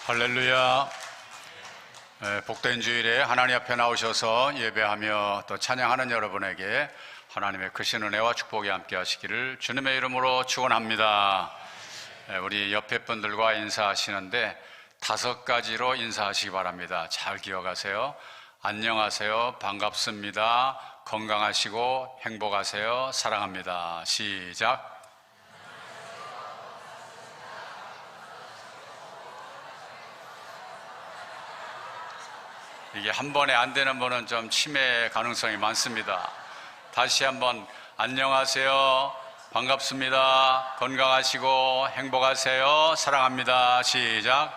할렐루야. 복된 주일에 하나님 앞에 나오셔서 예배하며 또 찬양하는 여러분에게 하나님의 크신 은혜와 축복이 함께 하시기를 주님의 이름으로 축원합니다. 우리 옆에 분들과 인사하시는데 5가지로 인사하시기 바랍니다. 잘 기억하세요. 안녕하세요, 반갑습니다, 건강하시고 행복하세요, 사랑합니다. 시작. 이게 한 번에 안 되는 분은 좀 치매 가능성이 많습니다. 다시 한번 안녕하세요, 반갑습니다, 건강하시고 행복하세요, 사랑합니다. 시작.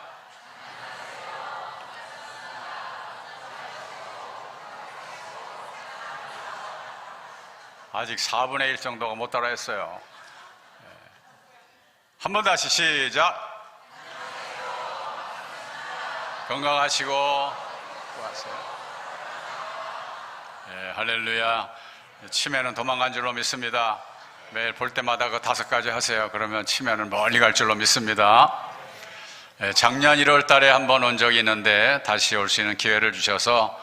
아직 4분의 1 정도가 못 따라했어요. 한 번 다시 시작. 건강하시고 할렐루야. 치매는 도망간 줄로 믿습니다. 매일 볼 때마다 그 5가지 하세요. 그러면 치매는 멀리 갈 줄로 믿습니다. 작년 1월 달에 한번 온 적이 있는데 다시 올 수 있는 기회를 주셔서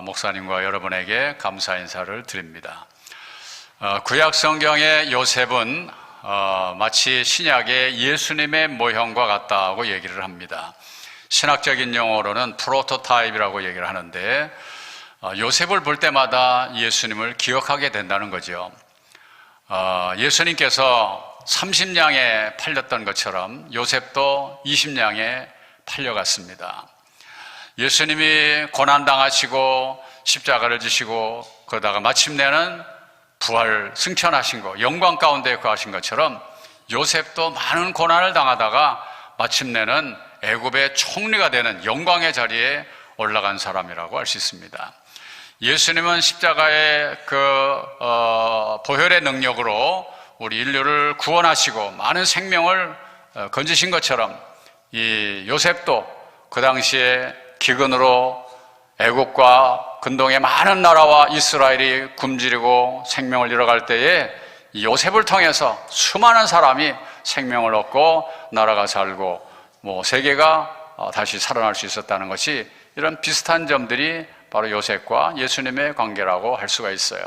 목사님과 여러분에게 감사 인사를 드립니다. 구약 성경의 요셉은 마치 신약의 예수님의 모형과 같다고 얘기를 합니다. 신학적인 용어로는 프로토타입이라고 얘기를 하는데 요셉을 볼 때마다 예수님을 기억하게 된다는 거죠. 예수님께서 30냥에 팔렸던 것처럼 요셉도 20냥에 팔려갔습니다. 예수님이 고난당하시고 십자가를 지시고 그러다가 마침내는 부활 승천하신 거, 영광 가운데 거하신 것처럼 요셉도 많은 고난을 당하다가 마침내는 애굽의 총리가 되는 영광의 자리에 올라간 사람이라고 할 수 있습니다. 예수님은 십자가의 보혈의 능력으로 우리 인류를 구원하시고 많은 생명을 건지신 것처럼 이 요셉도 그 당시에 기근으로 애국과 근동의 많은 나라와 이스라엘이 굶주리고 생명을 잃어갈 때에 이 요셉을 통해서 수많은 사람이 생명을 얻고 나라가 살고 세계가 다시 살아날 수 있었다는 것이 이런 비슷한 점들이 바로 요셉과 예수님의 관계라고 할 수가 있어요.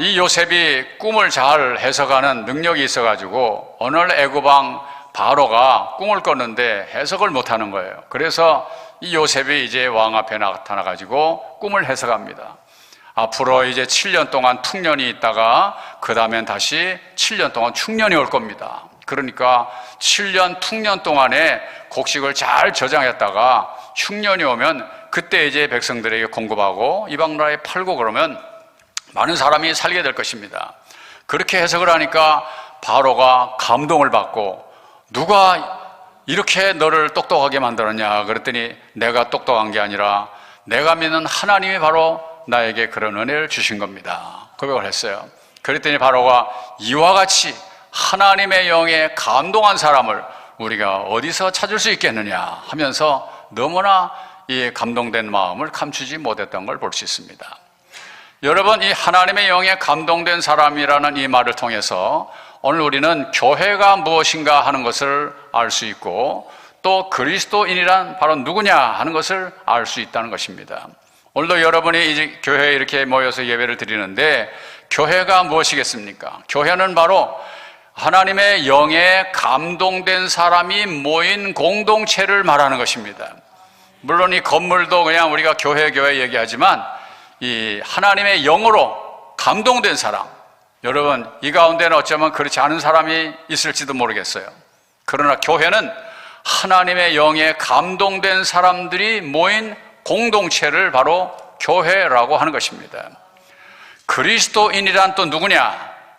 이 요셉이 꿈을 잘 해석하는 능력이 있어가지고 오늘 애굽왕 바로가 꿈을 꿨는데 해석을 못하는 거예요. 그래서 이 요셉이 이제 왕 앞에 나타나가지고 꿈을 해석합니다. 앞으로 이제 7년 동안 퉁년이 있다가 그 다음엔 다시 7년 동안 충년이 올 겁니다. 그러니까 7년 퉁년 동안에 곡식을 잘 저장했다가 흉년이 오면 그때 이제 백성들에게 공급하고 이방 나라에 팔고 그러면 많은 사람이 살게 될 것입니다. 그렇게 해석을 하니까 바로가 감동을 받고 누가 이렇게 너를 똑똑하게 만들었냐 그랬더니 내가 똑똑한 게 아니라 내가 믿는 하나님이 바로 나에게 그런 은혜를 주신 겁니다. 고백을 했어요. 그랬더니 바로가 이와 같이 하나님의 영에 감동한 사람을 우리가 어디서 찾을 수 있겠느냐 하면서 너무나 이 감동된 마음을 감추지 못했던 걸 볼 수 있습니다. 여러분, 이 하나님의 영에 감동된 사람이라는 이 말을 통해서 오늘 우리는 교회가 무엇인가 하는 것을 알 수 있고 또 그리스도인이란 바로 누구냐 하는 것을 알 수 있다는 것입니다. 오늘도 여러분이 이제 교회에 이렇게 모여서 예배를 드리는데 교회가 무엇이겠습니까? 교회는 바로 하나님의 영에 감동된 사람이 모인 공동체를 말하는 것입니다. 물론 이 건물도 그냥 우리가 교회 얘기하지만 이 하나님의 영으로 감동된 사람, 여러분 이 가운데는 어쩌면 그렇지 않은 사람이 있을지도 모르겠어요. 그러나 교회는 하나님의 영에 감동된 사람들이 모인 공동체를 바로 교회라고 하는 것입니다. 그리스도인이란 또 누구냐?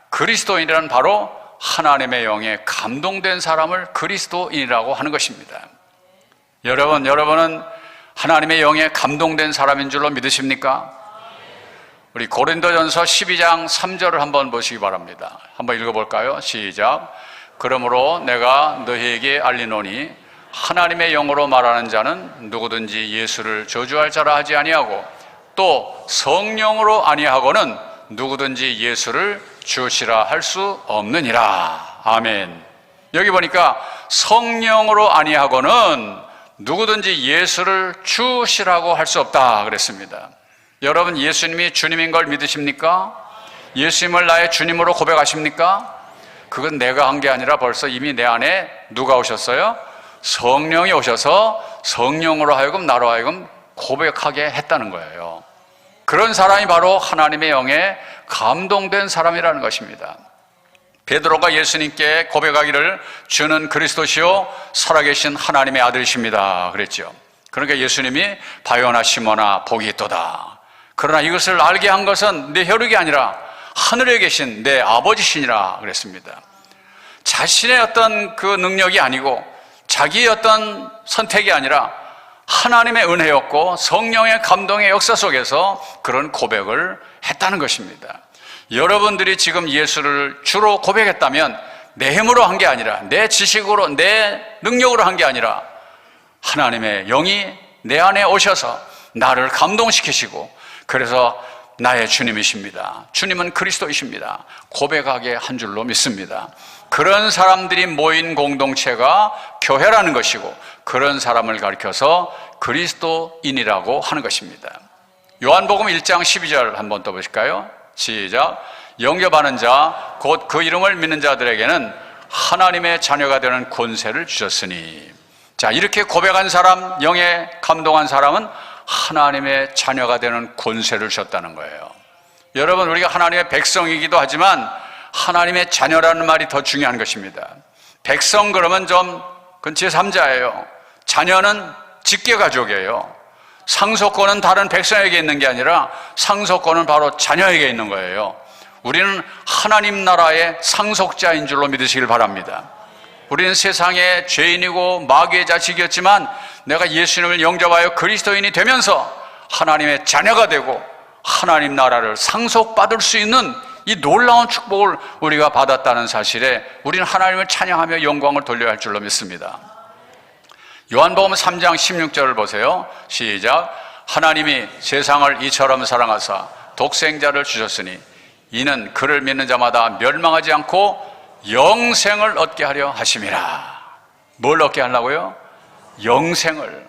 그리스도인이란 바로 하나님의 영에 감동된 사람을 그리스도인이라고 하는 것입니다. 여러분은 하나님의 영에 감동된 사람인 줄로 믿으십니까? 우리 고린도전서 12장 3절을 한번 보시기 바랍니다. 한번 읽어볼까요? 시작. 그러므로 내가 너희에게 알리노니 하나님의 영으로 말하는 자는 누구든지 예수를 저주할 자라 하지 아니하고 또 성령으로 아니하고는 누구든지 예수를 주시라 할 수 없느니라. 아멘. 여기 보니까 성령으로 아니하고는 누구든지 예수를 주시라고 할 수 없다 그랬습니다. 여러분, 예수님이 주님인 걸 믿으십니까? 예수님을 나의 주님으로 고백하십니까? 그건 내가 한 게 아니라 벌써 이미 내 안에 누가 오셨어요? 성령이 오셔서 성령으로 하여금 나로 하여금 고백하게 했다는 거예요. 그런 사람이 바로 하나님의 영에 감동된 사람이라는 것입니다. 베드로가 예수님께 고백하기를 주는 그리스도시요 살아계신 하나님의 아들이십니다 그랬죠. 그러니까 예수님이 바요나 시몬아 복이 있도다. 그러나 이것을 알게 한 것은 내 혈육이 아니라 하늘에 계신 내 아버지시니라 그랬습니다. 자신의 어떤 그 능력이 아니고 자기의 어떤 선택이 아니라 하나님의 은혜였고 성령의 감동의 역사 속에서 그런 고백을 했다는 것입니다. 여러분들이 지금 예수를 주로 고백했다면 내 힘으로 한 게 아니라 내 지식으로 내 능력으로 한 게 아니라 하나님의 영이 내 안에 오셔서 나를 감동시키시고 그래서 나의 주님이십니다. 주님은 그리스도이십니다. 고백하게 한 줄로 믿습니다. 그런 사람들이 모인 공동체가 교회라는 것이고 그런 사람을 가리켜서 그리스도인이라고 하는 것입니다. 요한복음 1장 12절 한번 또 보실까요? 시작. 영접하는 자 곧 그 이름을 믿는 자들에게는 하나님의 자녀가 되는 권세를 주셨으니. 자, 이렇게 고백한 사람, 영에 감동한 사람은 하나님의 자녀가 되는 권세를 주셨다는 거예요. 여러분, 우리가 하나님의 백성이기도 하지만 하나님의 자녀라는 말이 더 중요한 것입니다. 백성 그러면 좀 그건 제3자예요. 자녀는 직계가족이에요. 상속권은 다른 백성에게 있는 게 아니라 상속권은 바로 자녀에게 있는 거예요. 우리는 하나님 나라의 상속자인 줄로 믿으시길 바랍니다. 우리는 세상의 죄인이고 마귀의 자식이었지만 내가 예수님을 영접하여 그리스도인이 되면서 하나님의 자녀가 되고 하나님 나라를 상속받을 수 있는 이 놀라운 축복을 우리가 받았다는 사실에 우리는 하나님을 찬양하며 영광을 돌려야 할 줄로 믿습니다. 요한복음 3장 16절을 보세요. 시작. 하나님이 세상을 이처럼 사랑하사 독생자를 주셨으니 이는 그를 믿는 자마다 멸망하지 않고 영생을 얻게 하려 하심이라. 뭘 얻게 하려고요? 영생을.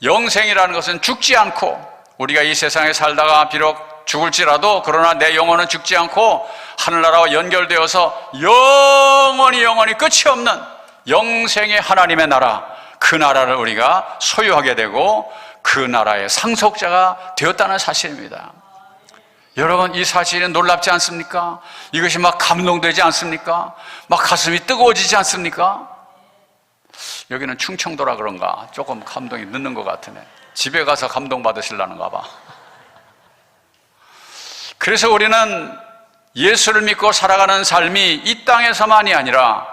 영생이라는 것은 죽지 않고 우리가 이 세상에 살다가 비록 죽을지라도 그러나 내 영혼은 죽지 않고 하늘나라와 연결되어서 영원히 끝이 없는 영생의 하나님의 나라, 그 나라를 우리가 소유하게 되고 그 나라의 상속자가 되었다는 사실입니다. 여러분, 이 사실은 놀랍지 않습니까? 이것이 막 감동되지 않습니까? 막 가슴이 뜨거워지지 않습니까? 여기는 충청도라 그런가 조금 감동이 늦는 것 같으네. 집에 가서 감동 받으시려는가 봐. 그래서 우리는 예수를 믿고 살아가는 삶이 이 땅에서만이 아니라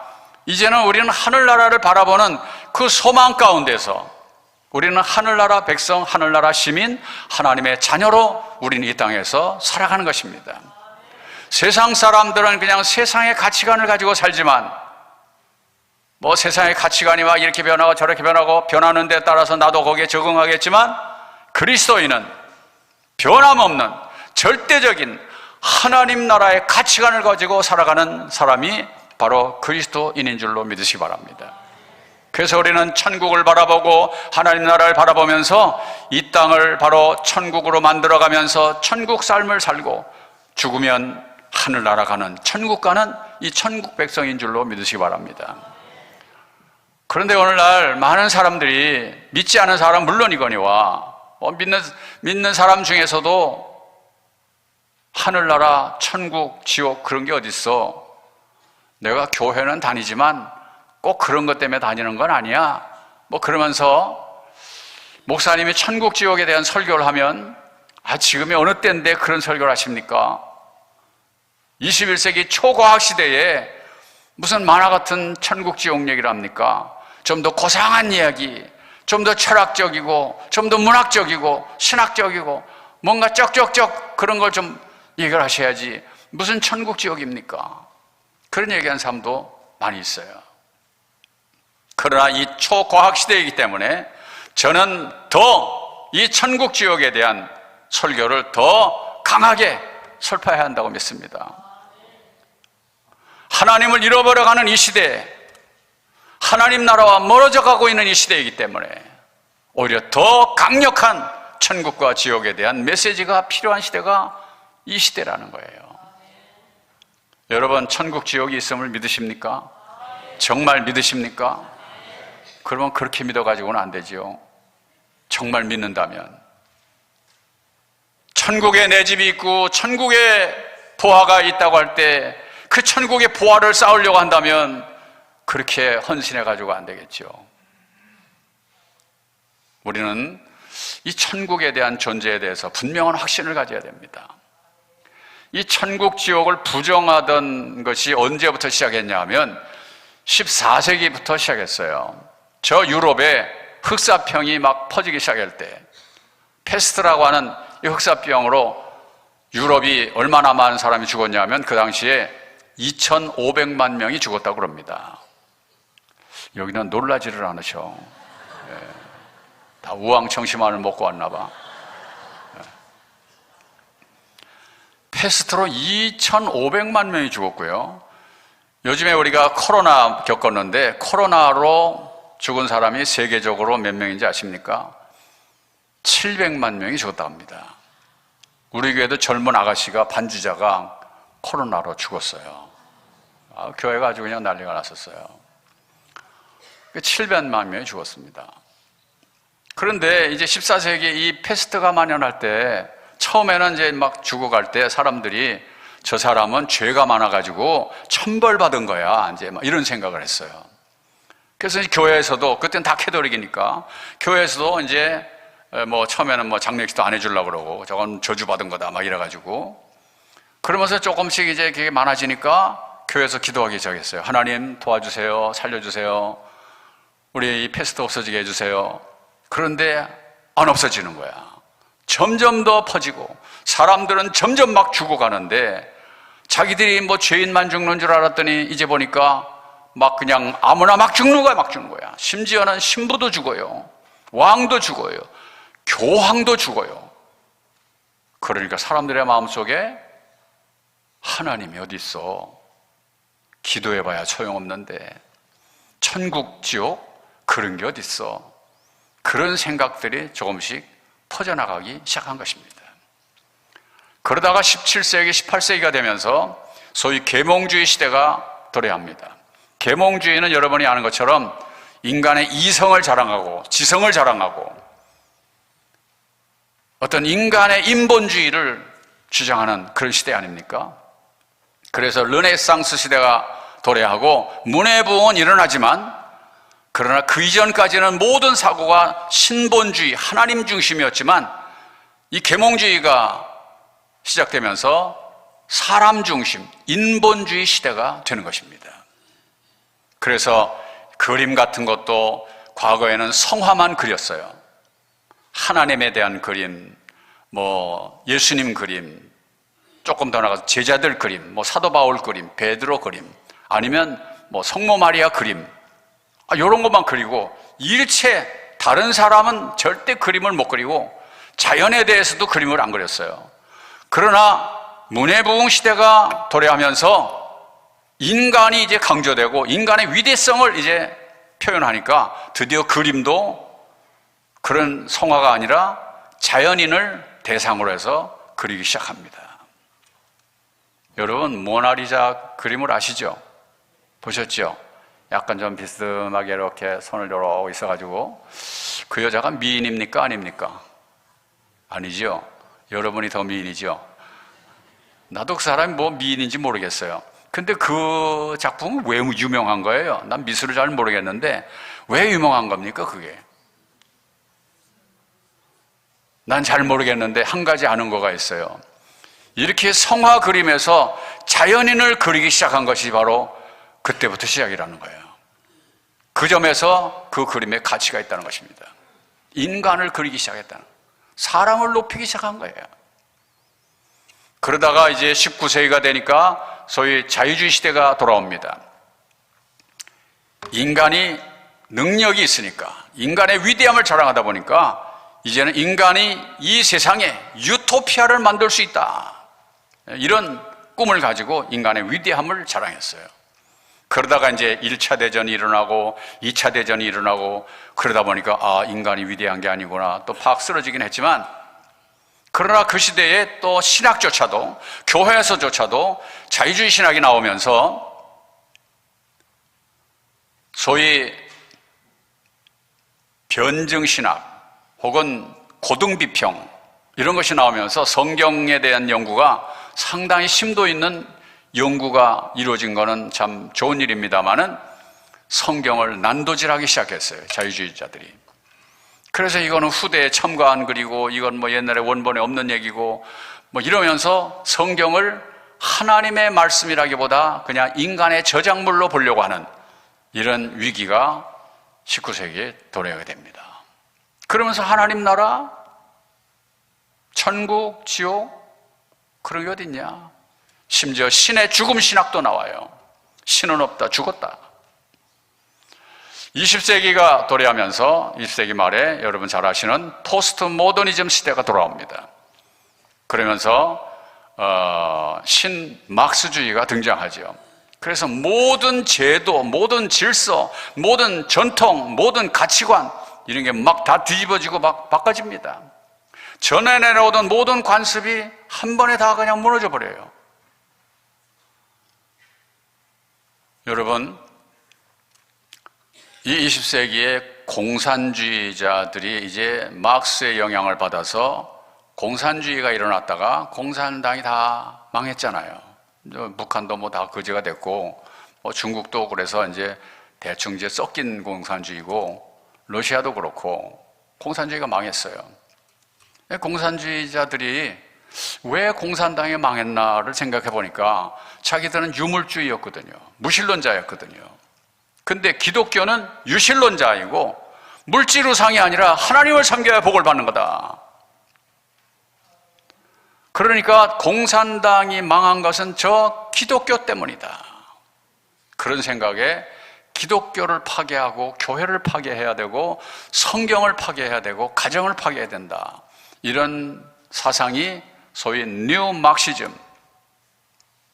이제는 우리는 하늘나라를 바라보는 그 소망 가운데서 우리는 하늘나라 백성, 하늘나라 시민, 하나님의 자녀로 우리는 이 땅에서 살아가는 것입니다. 세상 사람들은 그냥 세상의 가치관을 가지고 살지만 뭐 세상의 가치관이 막 이렇게 변하고 저렇게 변하고 변하는 데 따라서 나도 거기에 적응하겠지만 그리스도인은 변함없는 절대적인 하나님 나라의 가치관을 가지고 살아가는 사람이 바로 그리스도인인 줄로 믿으시기 바랍니다. 그래서 우리는 천국을 바라보고 하나님 나라를 바라보면서 이 땅을 바로 천국으로 만들어가면서 천국 삶을 살고 죽으면 하늘나라 가는 천국 가는 이 천국 백성인 줄로 믿으시기 바랍니다. 그런데 오늘날 많은 사람들이 믿지 않은 사람 물론이거니와 믿는 사람 중에서도 하늘나라, 천국, 지옥 그런 게 어디 있어? 내가 교회는 다니지만 꼭 그런 것 때문에 다니는 건 아니야. 뭐 그러면서 목사님이 천국, 지옥에 대한 설교를 하면 지금이 어느 때인데 그런 설교를 하십니까? 21세기 초과학 시대에 무슨 만화 같은 천국, 지옥 얘기를 합니까? 좀 더 고상한 이야기, 좀 더 철학적이고 좀 더 문학적이고 신학적이고 뭔가 쩍쩍쩍 그런 걸 좀 얘기를 하셔야지 무슨 천국, 지옥입니까? 그런 얘기하는 사람도 많이 있어요. 그러나 이 초과학 시대이기 때문에 저는 더 이 천국, 지옥에 대한 설교를 더 강하게 설파해야 한다고 믿습니다. 하나님을 잃어버려가는 이 시대에 하나님 나라와 멀어져 가고 있는 이 시대이기 때문에 오히려 더 강력한 천국과 지옥에 대한 메시지가 필요한 시대가 이 시대라는 거예요. 여러분, 천국 지옥이 있음을 믿으십니까? 정말 믿으십니까? 그러면 그렇게 믿어가지고는 안 되지요. 정말 믿는다면 천국에 내 집이 있고 천국에 보화가 있다고 할 때 그 천국의 보화를 쌓으려고 한다면 그렇게 헌신해가지고 안 되겠죠. 우리는 이 천국에 대한 존재에 대해서 분명한 확신을 가져야 됩니다. 이 천국 지옥을 부정하던 것이 언제부터 시작했냐 하면 14세기부터 시작했어요. 저 유럽에 흑사병이 막 퍼지기 시작할 때 페스트라고 하는 이 흑사병으로 유럽이 얼마나 많은 사람이 죽었냐면 그 당시에 2,500만 명이 죽었다고 그럽니다. 여기는 놀라지를 않으셔. 다 우왕청심환을 먹고 왔나 봐. 페스트로 2,500만 명이 죽었고요. 요즘에 우리가 코로나 겪었는데 코로나로 죽은 사람이 세계적으로 몇 명인지 아십니까? 700만 명이 죽었다고 합니다. 우리 교회도 젊은 아가씨가 반주자가 코로나로 죽었어요. 교회가 아주 그냥 난리가 났었어요. 700만 명이 죽었습니다. 그런데 이제 14세기 이 페스트가 만연할 때 처음에는 이제 막 죽어갈 때 사람들이 저 사람은 죄가 많아가지고 천벌받은 거야. 이제 막 이런 생각을 했어요. 그래서 교회에서도, 그때는 다 캐톨릭이니까, 교회에서도 이제 뭐 처음에는 뭐 장례식도 안 해주려고 그러고, 저건 저주받은 거다, 막 이래가지고. 그러면서 조금씩 이제 그게 많아지니까 교회에서 기도하기 시작했어요. 하나님 도와주세요. 살려주세요. 우리 이 페스트 없어지게 해주세요. 그런데 안 없어지는 거야. 점점 더 퍼지고, 사람들은 점점 막 죽어가는데, 자기들이 뭐 죄인만 죽는 줄 알았더니 이제 보니까 막 그냥 아무나 막 죽는 거야, 막 죽는 거야. 심지어는 신부도 죽어요. 왕도 죽어요. 교황도 죽어요. 그러니까 사람들의 마음속에 하나님이 어디 있어? 기도해봐야 소용없는데 천국, 지옥 그런 게 어디 있어? 그런 생각들이 조금씩 퍼져나가기 시작한 것입니다. 그러다가 17세기, 18세기가 되면서 소위 계몽주의 시대가 도래합니다. 계몽주의는 여러분이 아는 것처럼 인간의 이성을 자랑하고 지성을 자랑하고 어떤 인간의 인본주의를 주장하는 그런 시대 아닙니까? 그래서 르네상스 시대가 도래하고 문해부흥은 일어나지만, 그러나 그 이전까지는 모든 사고가 신본주의, 하나님 중심이었지만 이 계몽주의가 시작되면서 사람 중심, 인본주의 시대가 되는 것입니다. 그래서 그림 같은 것도 과거에는 성화만 그렸어요. 하나님에 대한 그림, 뭐 예수님 그림, 조금 더 나가서 제자들 그림, 뭐 사도 바울 그림, 베드로 그림, 아니면 뭐 성모 마리아 그림, 이런 것만 그리고 일체 다른 사람은 절대 그림을 못 그리고 자연에 대해서도 그림을 안 그렸어요. 그러나 문해부흥 시대가 도래하면서 인간이 이제 강조되고 인간의 위대성을 이제 표현하니까 드디어 그림도 그런 성화가 아니라 자연인을 대상으로 해서 그리기 시작합니다. 여러분, 모나리자 그림을 아시죠? 보셨죠? 약간 좀 비스듬하게 이렇게 손을 이러고 있어가지고, 그 여자가 미인입니까? 아닙니까? 아니죠. 여러분이 더 미인이죠. 나도 그 사람이 뭐 미인인지 모르겠어요. 근데 그 작품은 왜 유명한 거예요? 난 미술을 잘 모르겠는데 왜 유명한 겁니까, 그게? 난 잘 모르겠는데 한 가지 아는 거가 있어요. 이렇게 성화 그림에서 자연인을 그리기 시작한 것이 바로 그때부터 시작이라는 거예요. 그 점에서 그 그림에 가치가 있다는 것입니다. 인간을 그리기 시작했다는, 사람을 높이기 시작한 거예요. 그러다가 이제 19세기가 되니까 소위 자유주의 시대가 돌아옵니다. 인간이 능력이 있으니까, 인간의 위대함을 자랑하다 보니까 이제는 인간이 이 세상에 유토피아를 만들 수 있다, 이런 꿈을 가지고 인간의 위대함을 자랑했어요. 그러다가 이제 1차 대전이 일어나고 2차 대전이 일어나고 그러다 보니까 인간이 위대한 게 아니구나 또 파악 쓰러지긴 했지만, 그러나 그 시대에 또 신학조차도, 교회에서조차도 자유주의 신학이 나오면서 소위 변증신학 혹은 고등비평 이런 것이 나오면서 성경에 대한 연구가 상당히 심도 있는 연구가 이루어진 것은 참 좋은 일입니다만은 성경을 난도질하기 시작했어요, 자유주의자들이. 그래서 이거는 후대에 첨가한 글이고 이건 뭐 옛날에 원본에 없는 얘기고 뭐 이러면서 성경을 하나님의 말씀이라기보다 그냥 인간의 저작물로 보려고 하는 이런 위기가 19세기에 도래하게 됩니다. 그러면서 하나님 나라, 천국, 지옥 그런 게 어딨냐? 심지어 신의 죽음 신학도 나와요. 신은 없다, 죽었다. 20세기가 도래하면서 20세기 말에 여러분 잘 아시는 포스트 모더니즘 시대가 돌아옵니다. 그러면서 신막스주의가 등장하죠. 그래서 모든 제도, 모든 질서, 모든 전통, 모든 가치관 이런 게 막 다 뒤집어지고 막 바꿔집니다. 전에 내려오던 모든 관습이 한 번에 다 그냥 무너져 버려요. 여러분, 이 20세기의 공산주의자들이 이제 마크스의 영향을 받아서 공산주의가 일어났다가 공산당이 다 망했잖아요. 북한도 뭐 다 거지가 됐고, 뭐 중국도 그래서 이제 대충 이제 섞인 공산주의고, 러시아도 그렇고 공산주의가 망했어요. 공산주의자들이 왜 공산당이 망했나를 생각해 보니까 자기들은 유물주의였거든요. 무신론자였거든요. 근데 기독교는 유신론자이고 물질 우상이 아니라 하나님을 섬겨야 복을 받는 거다. 그러니까 공산당이 망한 것은 저 기독교 때문이다. 그런 생각에 기독교를 파괴하고 교회를 파괴해야 되고 성경을 파괴해야 되고 가정을 파괴해야 된다. 이런 사상이 소위 뉴 막시즘,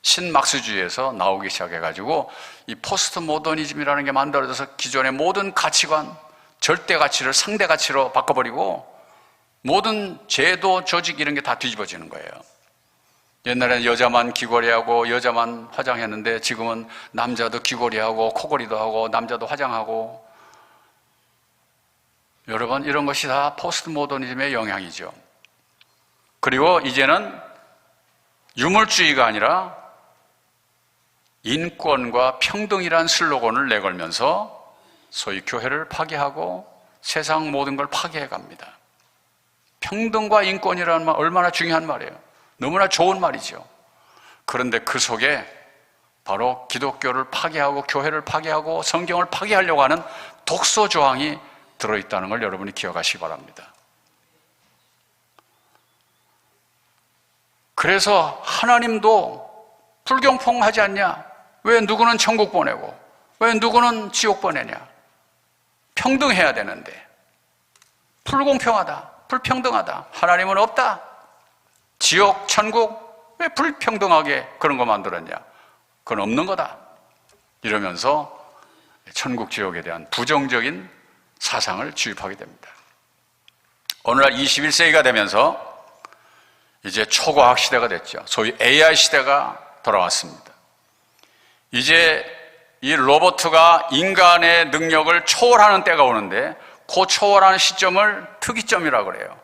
신막스주의에서 나오기 시작해가지고 이 포스트 모더니즘이라는 게 만들어져서 기존의 모든 가치관, 절대 가치를 상대 가치로 바꿔버리고 모든 제도, 조직 이런 게 다 뒤집어지는 거예요. 옛날에는 여자만 귀걸이하고 여자만 화장했는데 지금은 남자도 귀걸이하고 코걸이도 하고 남자도 화장하고. 여러분, 이런 것이 다 포스트 모더니즘의 영향이죠. 그리고 이제는 유물주의가 아니라 인권과 평등이란 슬로건을 내걸면서 소위 교회를 파괴하고 세상 모든 걸 파괴해 갑니다. 평등과 인권이라는 말 얼마나 중요한 말이에요. 너무나 좋은 말이죠. 그런데 그 속에 바로 기독교를 파괴하고 교회를 파괴하고 성경을 파괴하려고 하는 독소 조항이 들어있다는 걸 여러분이 기억하시기 바랍니다. 그래서 하나님도 불경통하지 않냐? 왜 누구는 천국 보내고 왜 누구는 지옥 보내냐? 평등해야 되는데 불공평하다, 불평등하다, 하나님은 없다, 지옥, 천국 왜 불평등하게 그런 거 만들었냐? 그건 없는 거다. 이러면서 천국, 지옥에 대한 부정적인 사상을 주입하게 됩니다. 오늘날 21세기가 되면서 이제 초과학 시대가 됐죠. 소위 AI 시대가 돌아왔습니다. 이제 이 로봇가 인간의 능력을 초월하는 때가 오는데 그 초월하는 시점을 특이점이라고 그래요.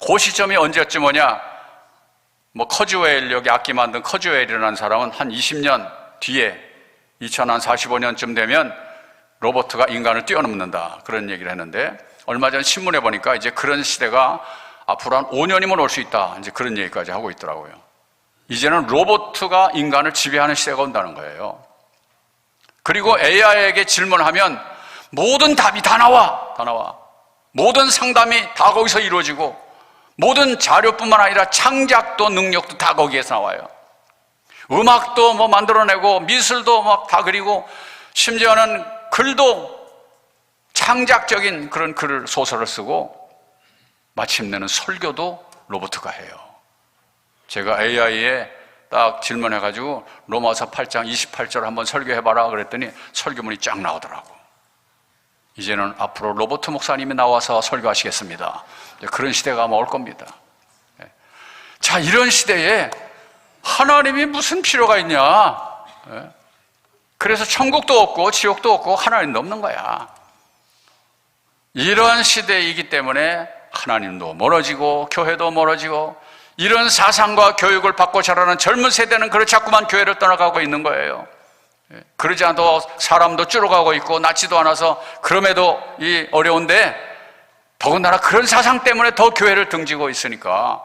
그 시점이 언제쯤 오냐? 뭐 커즈웨일, 여기 악기 만든 커즈웨일이라는 사람은 한 20년 뒤에 2045년쯤 되면 로봇가 인간을 뛰어넘는다, 그런 얘기를 했는데, 얼마 전 신문에 보니까 이제 그런 시대가 앞으로 한 5년이면 올 수 있다, 이제 그런 얘기까지 하고 있더라고요. 이제는 로봇가 인간을 지배하는 시대가 온다는 거예요. 그리고 AI에게 질문하면 모든 답이 다 나와. 모든 상담이 다 거기서 이루어지고 모든 자료뿐만 아니라 창작도 능력도 다 거기에서 나와요. 음악도 뭐 만들어내고 미술도 막 다 그리고 심지어는 글도 창작적인 그런 글을, 소설을 쓰고 마침내는 설교도 로봇가 해요. 제가 AI의 딱 질문해가지고 로마서 8장 28절 한번 설교해봐라 그랬더니 설교문이 쫙 나오더라고. 이제는 앞으로 로버트 목사님이 나와서 설교하시겠습니다. 그런 시대가 아마 올 겁니다. 자, 이런 시대에 하나님이 무슨 필요가 있냐? 그래서 천국도 없고 지옥도 없고 하나님도 없는 거야. 이런 시대이기 때문에 하나님도 멀어지고 교회도 멀어지고 이런 사상과 교육을 받고 자라는 젊은 세대는 그렇게 자꾸만 교회를 떠나가고 있는 거예요. 그러지 않아도 사람도 줄어가고 있고 낫지도 않아서 그럼에도 이 어려운데 더군다나 그런 사상 때문에 더 교회를 등지고 있으니까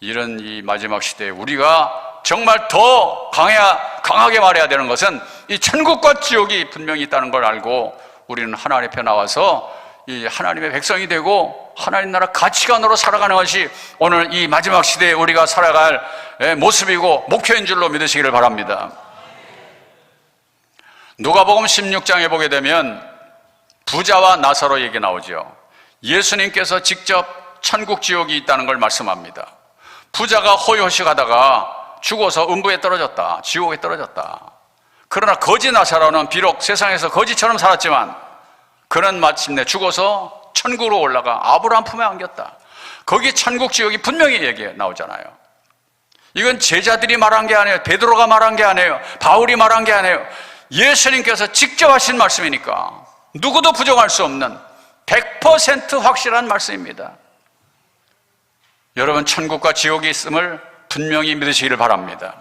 이런 이 마지막 시대에 우리가 정말 더 강하게 말해야 되는 것은 이 천국과 지옥이 분명히 있다는 걸 알고 우리는 하나님 앞에 나와서 이 하나님의 백성이 되고 하나님 나라 가치관으로 살아가는 것이 오늘 이 마지막 시대에 우리가 살아갈 모습이고 목표인 줄로 믿으시기를 바랍니다. 누가복음 16장에 보게 되면 부자와 나사로 얘기 나오죠. 예수님께서 직접 천국 지옥이 있다는 걸 말씀합니다. 부자가 호의호식하다가 죽어서 음부에 떨어졌다, 지옥에 떨어졌다. 그러나 거지 나사로는 비록 세상에서 거지처럼 살았지만 그는 마침내 죽어서 천국으로 올라가 아브라함 품에 안겼다. 거기 천국 지옥이 분명히 얘기 나오잖아요. 이건 제자들이 말한 게 아니에요. 베드로가 말한 게 아니에요. 바울이 말한 게 아니에요. 예수님께서 직접 하신 말씀이니까 누구도 부정할 수 없는 100% 확실한 말씀입니다. 여러분, 천국과 지옥이 있음을 분명히 믿으시기를 바랍니다.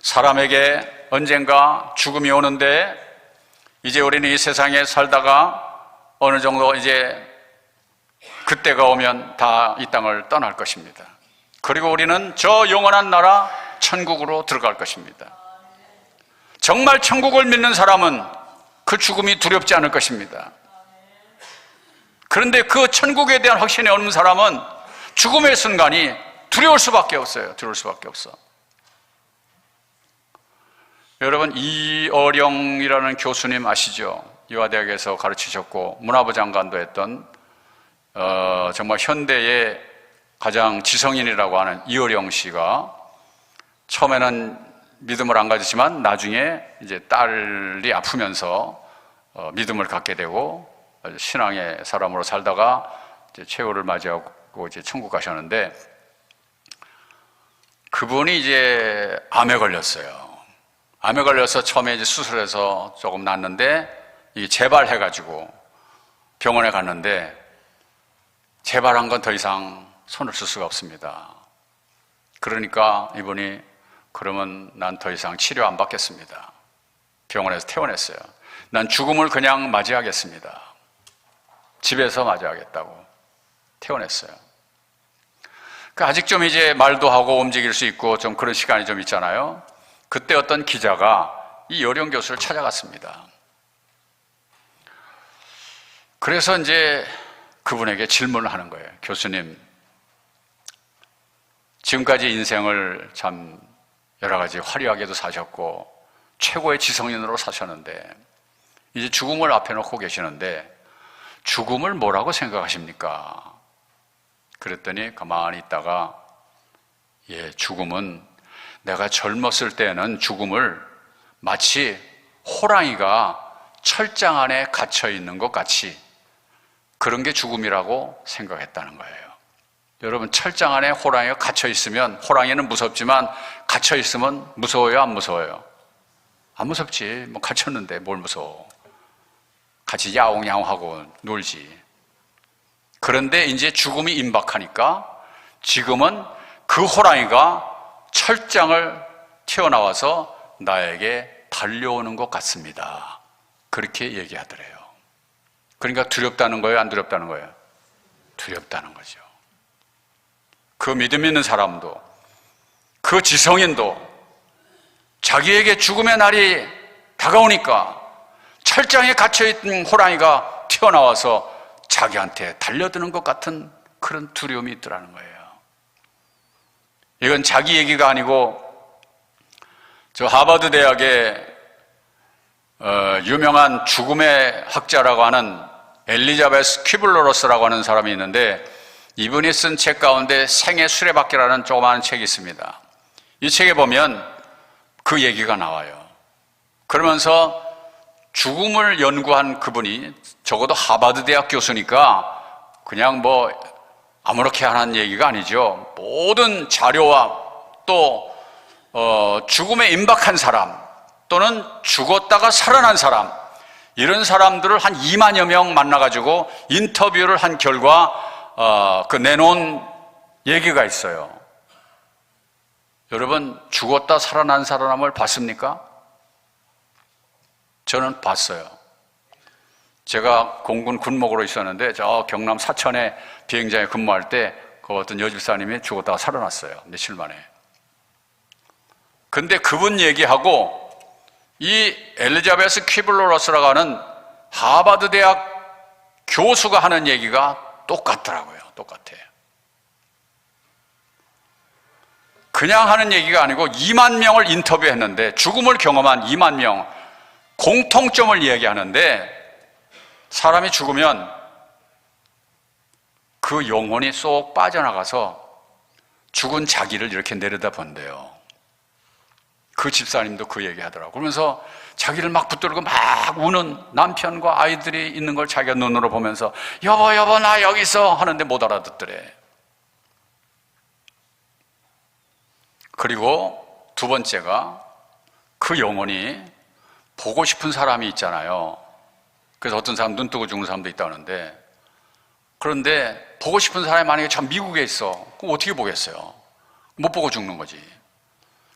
사람에게 언젠가 죽음이 오는데 이제 우리는 이 세상에 살다가 어느 정도 이제 그때가 오면 다 이 땅을 떠날 것입니다. 그리고 우리는 저 영원한 나라 천국으로 들어갈 것입니다. 정말 천국을 믿는 사람은 그 죽음이 두렵지 않을 것입니다. 그런데 그 천국에 대한 확신이 없는 사람은 죽음의 순간이 두려울 수밖에 없어요. 두려울 수밖에 없어. 여러분, 이어령이라는 교수님 아시죠? 유화대학에서 가르치셨고 문화부 장관도 했던 정말 현대의 가장 지성인이라고 하는 이어령 씨가 처음에는 믿음을 안 가졌지만 나중에 이제 딸이 아프면서 믿음을 갖게 되고 신앙의 사람으로 살다가 이제 최후를 맞이하고 이제 천국 가셨는데 그분이 이제 암에 걸렸어요. 암에 걸려서 처음에 이제 수술해서 조금 낫는데 이게 재발해가지고 병원에 갔는데 재발한 건 더 이상 손을 쓸 수가 없습니다. 그러니까 이분이 그러면 난 더 이상 치료 안 받겠습니다. 병원에서 퇴원했어요. 난 죽음을 그냥 맞이하겠습니다. 집에서 맞이하겠다고 퇴원했어요. 아직 좀 이제 말도 하고 움직일 수 있고 좀 그런 시간이 좀 있잖아요. 그때 어떤 기자가 이 여령 교수를 찾아갔습니다. 그래서 이제 그분에게 질문을 하는 거예요. 교수님, 지금까지 인생을 참 여러 가지 화려하게도 사셨고 최고의 지성인으로 사셨는데 이제 죽음을 앞에 놓고 계시는데 죽음을 뭐라고 생각하십니까? 그랬더니 가만히 있다가 죽음은 내가 젊었을 때는 죽음을 마치 호랑이가 철장 안에 갇혀 있는 것 같이 그런 게 죽음이라고 생각했다는 거예요. 여러분, 철장 안에 호랑이가 갇혀 있으면 호랑이는 무섭지만 갇혀 있으면 무서워요, 안 무서워요? 안 무섭지. 뭐 갇혔는데 뭘 무서워. 같이 야옹야옹하고 놀지. 그런데 이제 죽음이 임박하니까 지금은 그 호랑이가 철장을 튀어나와서 나에게 달려오는 것 같습니다. 그렇게 얘기하더래요. 그러니까 두렵다는 거예요, 안 두렵다는 거예요? 두렵다는 거죠. 그 믿음 있는 사람도 그 지성인도 자기에게 죽음의 날이 다가오니까 철장에 갇혀있던 호랑이가 튀어나와서 자기한테 달려드는 것 같은 그런 두려움이 있더라는 거예요. 이건 자기 얘기가 아니고 저 하버드 대학의 유명한 죽음의 학자라고 하는 엘리자베스 퀴블러로스라고 하는 사람이 있는데 이분이 쓴 책 가운데 생의 수레바퀴라는 조그마한 책이 있습니다. 이 책에 보면 그 얘기가 나와요. 그러면서 죽음을 연구한 그분이 적어도 하버드 대학 교수니까 그냥 뭐 아무렇게 하는 얘기가 아니죠. 모든 자료와 또 죽음에 임박한 사람 또는 죽었다가 살아난 사람, 이런 사람들을 한 2만여 명 만나가지고 인터뷰를 한 결과 그 내놓은 얘기가 있어요. 여러분, 죽었다 살아난 사람을 봤습니까? 저는 봤어요. 제가 공군 군목으로 있었는데 저 경남 사천에 비행장에 근무할 때 그 어떤 여집사님이 죽었다가 살아났어요. 며칠 만에. 근데 그분 얘기하고 이 엘리자베스 퀴블러-로스라고 하는 하버드 대학 교수가 하는 얘기가 똑같더라고요. 똑같아요. 그냥 하는 얘기가 아니고 2만 명을 인터뷰했는데 죽음을 경험한 2만 명 공통점을 이야기하는데, 사람이 죽으면 그 영혼이 쏙 빠져나가서 죽은 자기를 이렇게 내려다본대요. 그 집사님도 그 얘기하더라고요. 그러면서 자기를 막 붙들고 막 우는 남편과 아이들이 있는 걸 자기가 눈으로 보면서 여보 나 여기 있어 하는데 못 알아듣더래. 그리고 두 번째가 그 영혼이 보고 싶은 사람이 있잖아요. 그래서 어떤 사람 눈 뜨고 죽는 사람도 있다는데, 그런데 보고 싶은 사람이 만약에 참 미국에 있어. 그럼 어떻게 보겠어요? 못 보고 죽는 거지.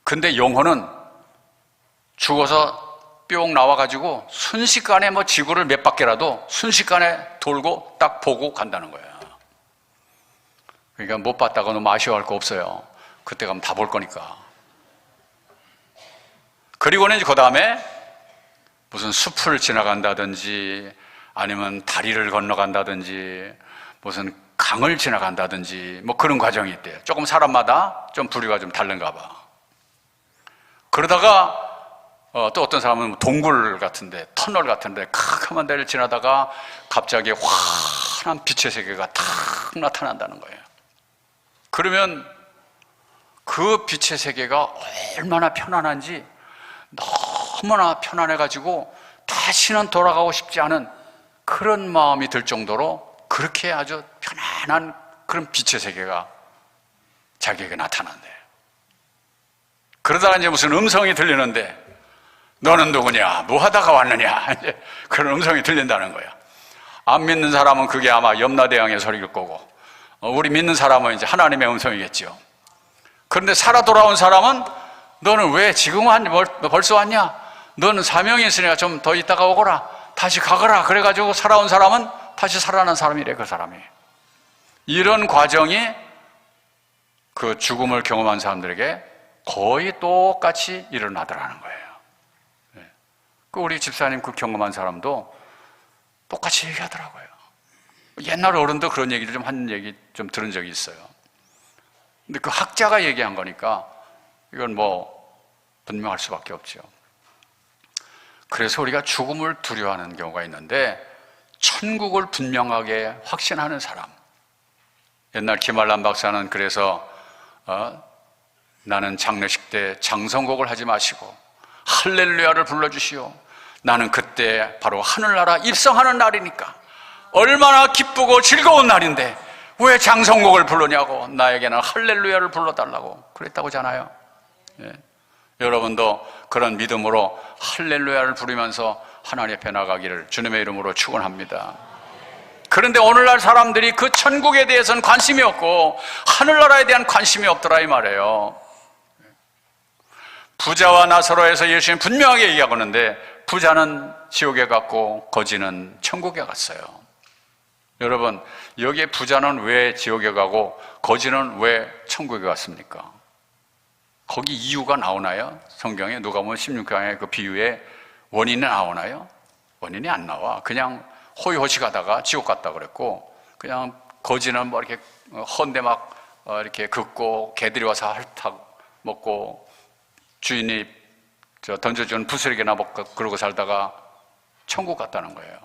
근데 영혼은 죽어서 뿅 나와가지고 순식간에 뭐 지구를 몇 바퀴라도 순식간에 돌고 딱 보고 간다는 거예요. 그러니까 못 봤다고 너무 아쉬워할 거 없어요. 그때 가면 다 볼 거니까. 그리고는 그 다음에 무슨 숲을 지나간다든지 아니면 다리를 건너간다든지 무슨 강을 지나간다든지 뭐 그런 과정이 있대요. 조금 사람마다 좀 부류가 좀 다른가 봐. 그러다가 또 어떤 사람은 동굴 같은데, 터널 같은데 캄캄한 데를 지나다가 갑자기 환한 빛의 세계가 탁 나타난다는 거예요. 그러면 그 빛의 세계가 얼마나 편안한지, 너무나 편안해가지고 다시는 돌아가고 싶지 않은 그런 마음이 들 정도로 그렇게 아주 편안한 그런 빛의 세계가 자기에게 나타난대요. 그러다가 이제 무슨 음성이 들리는데, 너는 누구냐? 뭐 하다가 왔느냐? 이제 그런 음성이 들린다는 거야. 안 믿는 사람은 그게 아마 염라대왕의 소리일 거고, 우리 믿는 사람은 이제 하나님의 음성이겠죠. 그런데 살아 돌아온 사람은 너는 왜 지금 왔냐? 벌써 왔냐? 너는 사명이 있으니까 좀 더 있다가 오거라. 다시 가거라. 그래가지고 살아온 사람은 다시 살아난 사람이래, 그 사람이. 이런 과정이 그 죽음을 경험한 사람들에게 거의 똑같이 일어나더라는 거예요. 그 우리 집사님 그 경험한 사람도 똑같이 얘기하더라고요. 옛날 어른도 그런 얘기를 좀 한 얘기 좀 들은 적이 있어요. 근데 그 학자가 얘기한 거니까 이건 뭐 분명할 수밖에 없죠. 그래서 우리가 죽음을 두려워하는 경우가 있는데, 천국을 분명하게 확신하는 사람. 옛날 김알람 박사는 그래서 나는 장례식 때 장성곡을 하지 마시고 할렐루야를 불러주시오. 나는 그때 바로 하늘나라 입성하는 날이니까 얼마나 기쁘고 즐거운 날인데 왜 장성곡을 부르냐고, 나에게는 할렐루야를 불러달라고 그랬다고잖아요. 예. 여러분도 그런 믿음으로 할렐루야를 부르면서 하나님 앞에 나가기를 주님의 이름으로 축원합니다. 그런데 오늘날 사람들이 그 천국에 대해서는 관심이 없고 하늘나라에 대한 관심이 없더라 이 말이에요. 부자와 나사로에서 예수님 분명하게 얘기하고 있는데, 부자는 지옥에 갔고 거지는 천국에 갔어요. 여러분, 여기에 부자는 왜 지옥에 가고 거지는 왜 천국에 갔습니까? 거기 이유가 나오나요? 성경에 누가복음 16장의 그 비유에 원인이 나오나요? 원인이 안 나와. 그냥 호의호식 하다가 지옥 갔다 그랬고, 그냥 거지는 뭐 이렇게 헌데 막 이렇게 긋고 개들이 와서 핥아 먹고 주인이 던져준 부스러기나 먹고 그러고 살다가 천국 갔다는 거예요.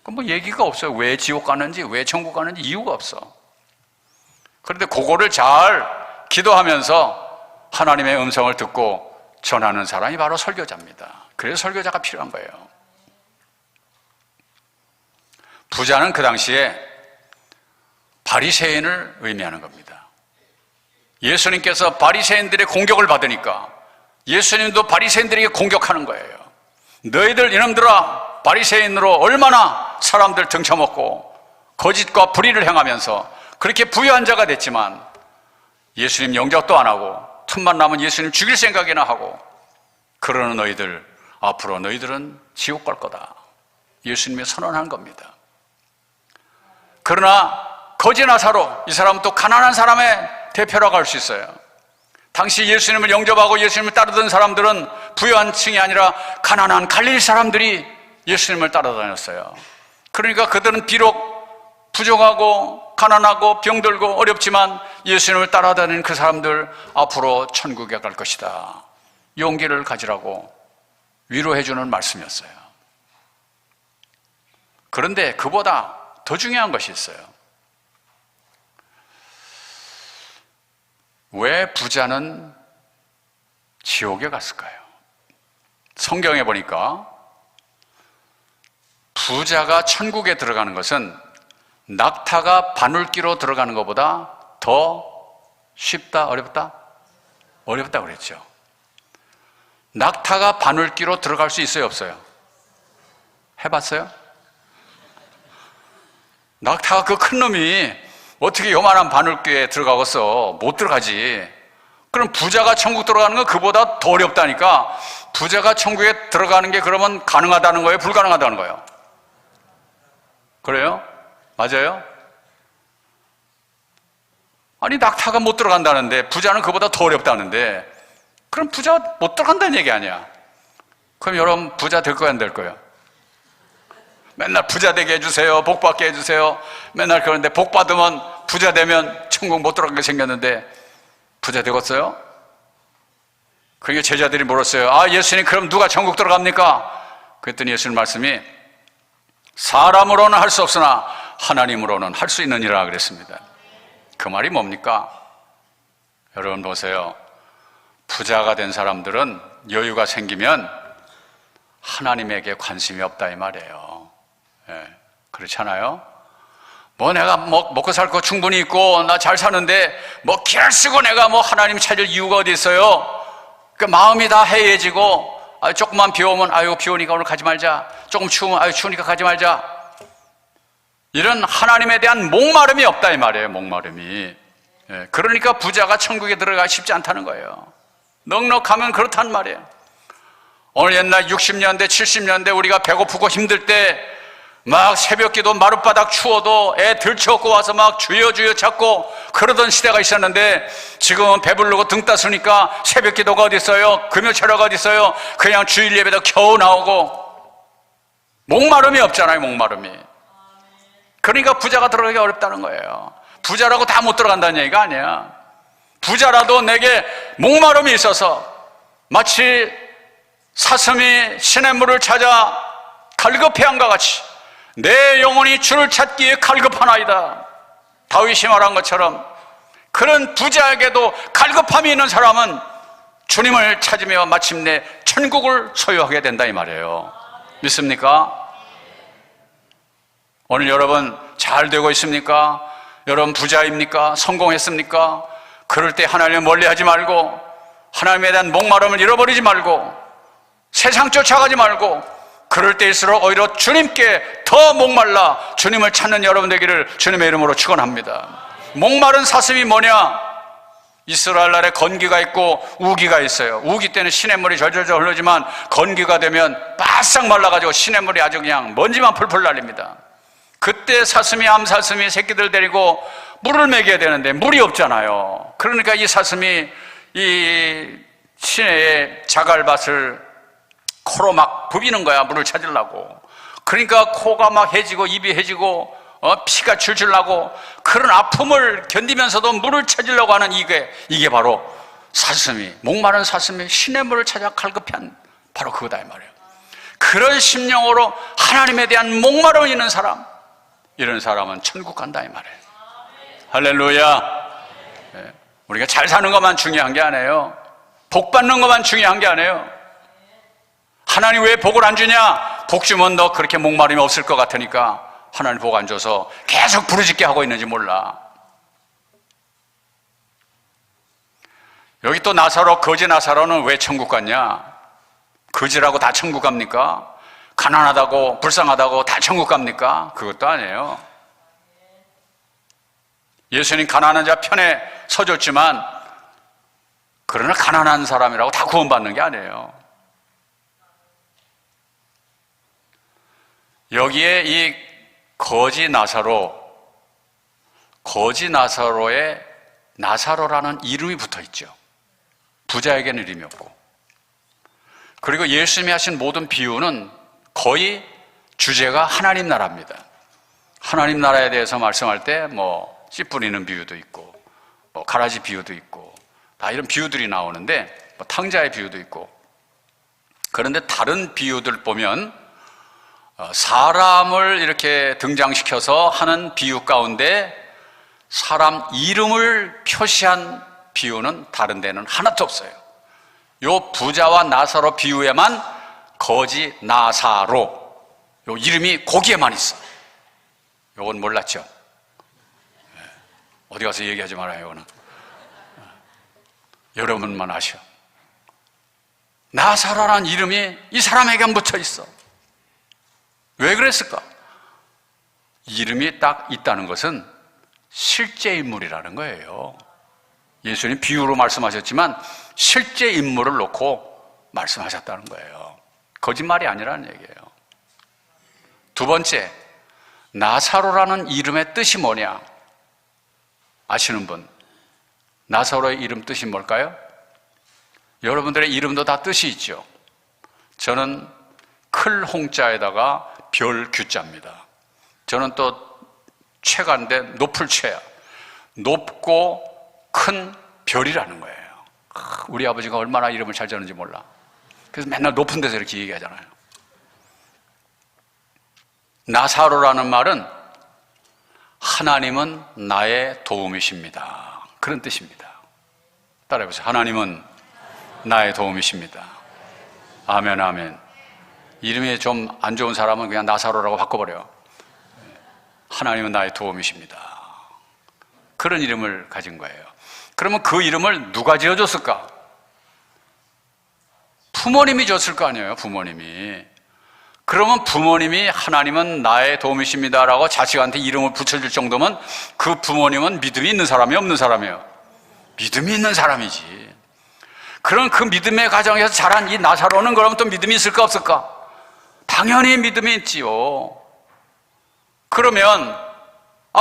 그럼 뭐 얘기가 없어요. 왜 지옥 가는지, 왜 천국 가는지 이유가 없어. 그런데 그거를 잘 기도하면서 하나님의 음성을 듣고 전하는 사람이 바로 설교자입니다. 그래서 설교자가 필요한 거예요. 부자는 그 당시에 바리새인을 의미하는 겁니다. 예수님께서 바리새인들의 공격을 받으니까 예수님도 바리새인들에게 공격하는 거예요. 너희들 이놈들아, 바리새인으로 얼마나 사람들 등쳐먹고 거짓과 불의를 행하면서 그렇게 부유한 자가 됐지만 예수님 영접도 안 하고 틈만 나면 예수님 죽일 생각이나 하고 그러는 너희들, 앞으로 너희들은 지옥 갈 거다. 예수님이 선언한 겁니다. 그러나 거지 나사로, 이 사람은 또 가난한 사람의 대표라고 할 수 있어요. 당시 예수님을 영접하고 예수님을 따르던 사람들은 부유한 층이 아니라 가난한 갈릴리 사람들이 예수님을 따라다녔어요. 그러니까 그들은 비록 부족하고 가난하고 병들고 어렵지만 예수님을 따라다니는 그 사람들, 앞으로 천국에 갈 것이다, 용기를 가지라고 위로해주는 말씀이었어요. 그런데 그보다 더 중요한 것이 있어요. 왜 부자는 지옥에 갔을까요? 성경에 보니까 부자가 천국에 들어가는 것은 낙타가 바늘기로 들어가는 것보다 더 쉽다, 어렵다? 어렵다 그랬죠. 낙타가 바늘기로 들어갈 수 있어요, 없어요? 해봤어요? 낙타가 그 큰 놈이 어떻게 요만한 바늘귀에 들어가겠어? 못 들어가지. 그럼 부자가 천국 들어가는 건 그보다 더 어렵다니까. 부자가 천국에 들어가는 게 그러면 가능하다는 거예요? 불가능하다는 거예요? 그래요? 맞아요? 아니, 낙타가 못 들어간다는데 부자는 그보다 더 어렵다는데, 그럼 부자가 못 들어간다는 얘기 아니야. 그럼 여러분 부자 될 거야, 안 될 거예요? 맨날 부자 되게 해주세요, 복 받게 해주세요, 맨날 그러는데 복 받으면, 부자 되면 천국 못 들어가게 생겼는데 부자 되겠어요? 그러니까 제자들이 물었어요. 아, 예수님, 그럼 누가 천국 들어갑니까? 그랬더니 예수님 말씀이 사람으로는 할 수 없으나 하나님으로는 할 수 있느니라 그랬습니다. 그 말이 뭡니까? 여러분 보세요. 부자가 된 사람들은 여유가 생기면 하나님에게 관심이 없다 이 말이에요. 예, 그렇잖아요? 뭐 내가 먹고 살 거 충분히 있고 나 잘 사는데 뭐 기를 쓰고 내가 뭐 하나님 찾을 이유가 어디 있어요? 그 마음이 다 해이해지고, 조금만 비 오면 아유 비 오니까 오늘 가지 말자, 조금 추우면 아유 추우니까 가지 말자, 이런 하나님에 대한 목마름이 없다 이 말이에요. 목마름이. 예, 그러니까 부자가 천국에 들어가기 쉽지 않다는 거예요. 넉넉하면 그렇단 말이에요. 오늘 옛날 60년대 70년대 우리가 배고프고 힘들 때 막 새벽기도 마룻바닥 추워도 애 들쳐갖고 와서 막 주여 주여 찾고 그러던 시대가 있었는데, 지금은 배부르고 등 따스니까 새벽기도가 어디 있어요? 금요철야가 어디 있어요? 그냥 주일 예배도 겨우 나오고 목마름이 없잖아요. 목마름이. 그러니까 부자가 들어가기 어렵다는 거예요. 부자라고 다 못 들어간다는 얘기가 아니야. 부자라도 내게 목마름이 있어서 마치 사슴이 시냇물을 찾아 갈급해한과 같이 내 영혼이 주를 찾기에 갈급하나이다, 다윗이 말한 것처럼 그런 부자에게도 갈급함이 있는 사람은 주님을 찾으며 마침내 천국을 소유하게 된다 이 말이에요. 믿습니까? 오늘 여러분 잘 되고 있습니까? 여러분 부자입니까? 성공했습니까? 그럴 때 하나님을 멀리하지 말고, 하나님에 대한 목마름을 잃어버리지 말고, 세상 쫓아가지 말고, 그럴 때일수록 오히려 주님께 더 목말라 주님을 찾는 여러분 되기를 주님의 이름으로 축원합니다. 목마른 사슴이 뭐냐? 이스라엘 나라에 건기가 있고 우기가 있어요. 우기 때는 시냇물이 절절절 흐르지만 건기가 되면 바싹 말라가지고 시냇물이 아주 그냥 먼지만 풀풀 날립니다. 그때 사슴이, 암사슴이 새끼들 데리고 물을 먹여야 되는데 물이 없잖아요. 그러니까 이 사슴이 이 시내의 자갈밭을 코로 막 부비는 거야, 물을 찾으려고. 그러니까 코가 막 해지고 입이 해지고 피가 줄줄 나고 그런 아픔을 견디면서도 물을 찾으려고 하는 이게 바로 사슴이, 목마른 사슴이 시냇물을 찾아 갈급한 바로 그거다 이 말이에요. 그런 심령으로 하나님에 대한 목마름이 있는 사람, 이런 사람은 천국 간다 이 말이에요. 할렐루야. 우리가 잘 사는 것만 중요한 게 아니에요. 복 받는 것만 중요한 게 아니에요. 하나님 왜 복을 안 주냐? 복 주면 너 그렇게 목마름이 없을 것 같으니까 하나님 복 안 줘서 계속 부르짖게 하고 있는지 몰라. 여기 또 나사로, 거지 나사로는 왜 천국 갔냐? 거지라고 다 천국 갑니까? 가난하다고 불쌍하다고 다 천국 갑니까? 그것도 아니에요. 예수님 가난한 자 편에 서줬지만 그러나 가난한 사람이라고 다 구원받는 게 아니에요. 여기에 이 거지 나사로에 나사로라는 이름이 붙어 있죠. 부자에게는 이름이 없고. 그리고 예수님이 하신 모든 비유는 거의 주제가 하나님 나라입니다. 하나님 나라에 대해서 말씀할 때 씨 뿌리는 비유도 있고 가라지 비유도 있고 다 이런 비유들이 나오는데 탕자의 비유도 있고. 그런데 다른 비유들 보면 사람을 이렇게 등장시켜서 하는 비유 가운데 사람 이름을 표시한 비유는 다른 데는 하나도 없어요. 요 부자와 나사로 비유에만 거지 나사로 요 이름이 거기에만 있어. 요건 몰랐죠? 어디 가서 얘기하지 말아요. 이거는 여러분만 아셔. 나사로라는 이름이 이 사람에게만 붙어 있어. 왜 그랬을까? 이름이 딱 있다는 것은 실제 인물이라는 거예요. 예수님 비유로 말씀하셨지만 실제 인물을 놓고 말씀하셨다는 거예요. 거짓말이 아니라는 얘기예요. 두 번째, 나사로라는 이름의 뜻이 뭐냐? 아시는 분? 나사로의 이름 뜻이 뭘까요? 여러분들의 이름도 다 뜻이 있죠. 저는 클 홍자에다가 별 규자입니다. 저는 또 최가인데 높을 최야. 높고 큰 별이라는 거예요. 우리 아버지가 얼마나 이름을 잘 지었는지 몰라. 그래서 맨날 높은 데서 이렇게 얘기하잖아요. 나사로라는 말은 하나님은 나의 도움이십니다. 그런 뜻입니다. 따라해보세요. 하나님은 나의 도움이십니다. 아멘, 아멘. 이름이 좀 안 좋은 사람은 그냥 나사로라고 바꿔버려요. 하나님은 나의 도움이십니다. 그런 이름을 가진 거예요. 그러면 그 이름을 누가 지어줬을까? 부모님이 줬을 거 아니에요, 부모님이. 그러면 부모님이 하나님은 나의 도움이십니다 라고 자식한테 이름을 붙여줄 정도면 그 부모님은 믿음이 있는 사람이 없는 사람이에요? 믿음이 있는 사람이지. 그런 그 믿음의 가정에서 자란 이 나사로는 그러면 또 믿음이 있을까 없을까? 당연히 믿음이 있지요. 그러면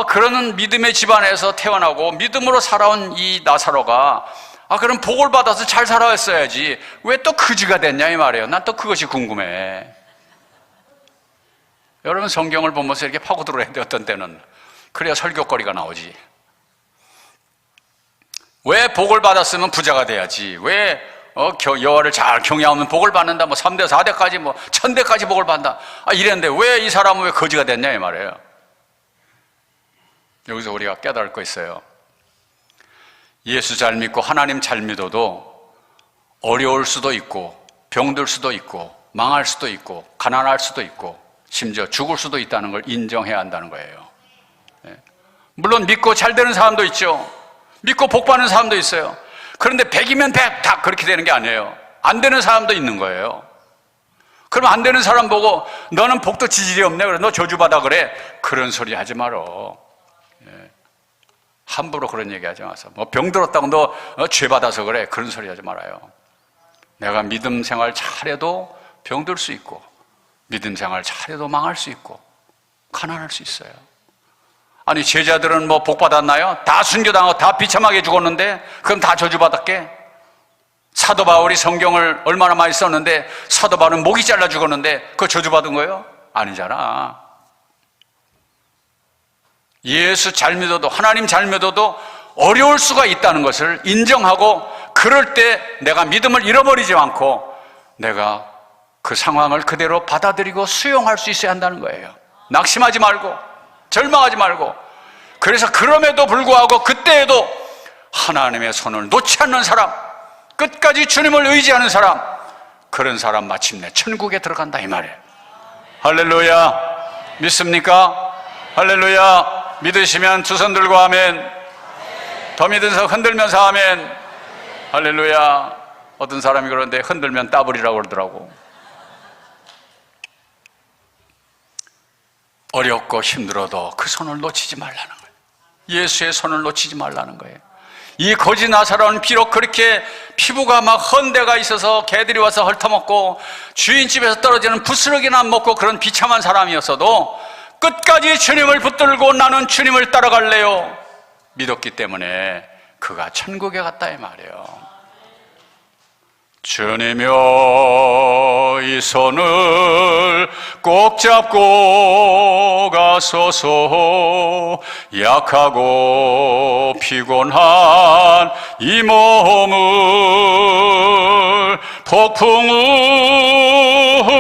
그런 믿음의 집안에서 태어나고 믿음으로 살아온 이 나사로가 그럼 복을 받아서 잘 살아왔어야지 왜 또 거지가 됐냐 이 말이에요. 난 또 그것이 궁금해. 여러분 성경을 보면서 이렇게 파고들어야 돼. 어떤 때는 그래야 설교거리가 나오지. 왜 복을 받았으면 부자가 돼야지? 왜 여호와를 잘 경외하면 복을 받는다? 3대 4대까지 1000대까지 복을 받는다. 이랬는데 왜 이 사람은 왜 거지가 됐냐 이 말이에요. 여기서 우리가 깨달을 거 있어요. 예수 잘 믿고 하나님 잘 믿어도 어려울 수도 있고 병들 수도 있고 망할 수도 있고 가난할 수도 있고 심지어 죽을 수도 있다는 걸 인정해야 한다는 거예요. 물론 믿고 잘 되는 사람도 있죠. 믿고 복 받는 사람도 있어요. 그런데 100이면 100 다 그렇게 되는 게 아니에요. 안 되는 사람도 있는 거예요. 그럼 안 되는 사람 보고 너는 복도 지질이 없네 그래 너 저주받아 그래 그런 소리 하지 말어. 함부로 그런 얘기 하지 마세요. 병들었다고 너 죄 받아서 그래 그런 소리 하지 말아요. 내가 믿음 생활 잘해도 병들 수 있고 믿음 생활 잘해도 망할 수 있고 가난할 수 있어요. 아니 제자들은 복 받았나요? 다 순교당하고 다 비참하게 죽었는데 그럼 다 저주받았게? 사도 바울이 성경을 얼마나 많이 썼는데 사도 바울은 목이 잘라 죽었는데 그거 저주받은 거예요? 아니잖아. 예수 잘 믿어도 하나님 잘 믿어도 어려울 수가 있다는 것을 인정하고 그럴 때 내가 믿음을 잃어버리지 않고 내가 그 상황을 그대로 받아들이고 수용할 수 있어야 한다는 거예요. 낙심하지 말고 절망하지 말고. 그래서 그럼에도 불구하고 그때에도 하나님의 손을 놓지 않는 사람, 끝까지 주님을 의지하는 사람, 그런 사람 마침내 천국에 들어간다 이 말이에요. 할렐루야. 믿습니까? 할렐루야. 믿으시면 두 손 들고 아멘. 더 믿으면서 흔들면서 아멘. 할렐루야. 어떤 사람이 그러는데 흔들면 따블이라고 그러더라고. 어렵고 힘들어도 그 손을 놓치지 말라는 거예요. 예수의 손을 놓치지 말라는 거예요. 이 거지 나사로는 비록 그렇게 피부가 막 헌데가 있어서 개들이 와서 헐터먹고 주인집에서 떨어지는 부스러기나 먹고 그런 비참한 사람이었어도 끝까지 주님을 붙들고 나는 주님을 따라갈래요 믿었기 때문에 그가 천국에 갔다 이 말이에요. 주님여 이 손을 꼭 잡고 가소서. 약하고 피곤한 이 몸을 폭풍우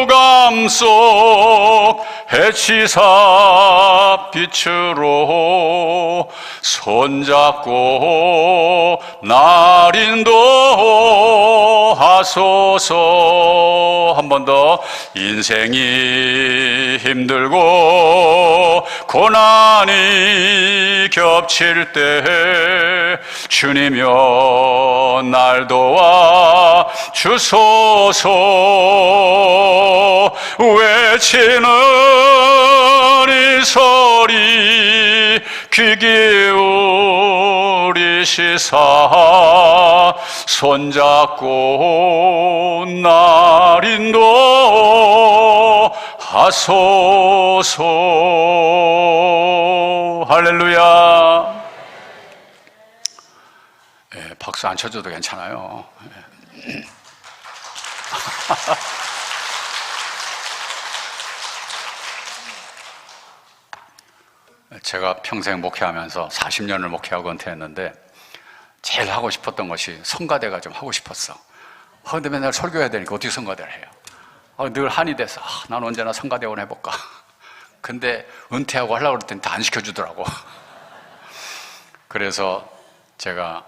감속 해치사 빛으로 손잡고 날 인도하소서. 한 번 더. 인생이 힘들고 고난이 겹칠 때 주님여 날 도와 주소서. 외치는 이 소리 귀 기울이시사 손잡고 날 인도하소서. 할렐루야. 박수 안 쳐줘도 괜찮아요. 제가 평생 목회하면서 40년을 목회하고 은퇴했는데 제일 하고 싶었던 것이 성가대가 좀 하고 싶었어. 근데 맨날 설교해야 되니까 어떻게 성가대를 해요? 늘 한이 돼서 난 언제나 성가대원 해볼까. 근데 은퇴하고 하려고 그랬더니 다 안 시켜주더라고. 그래서 제가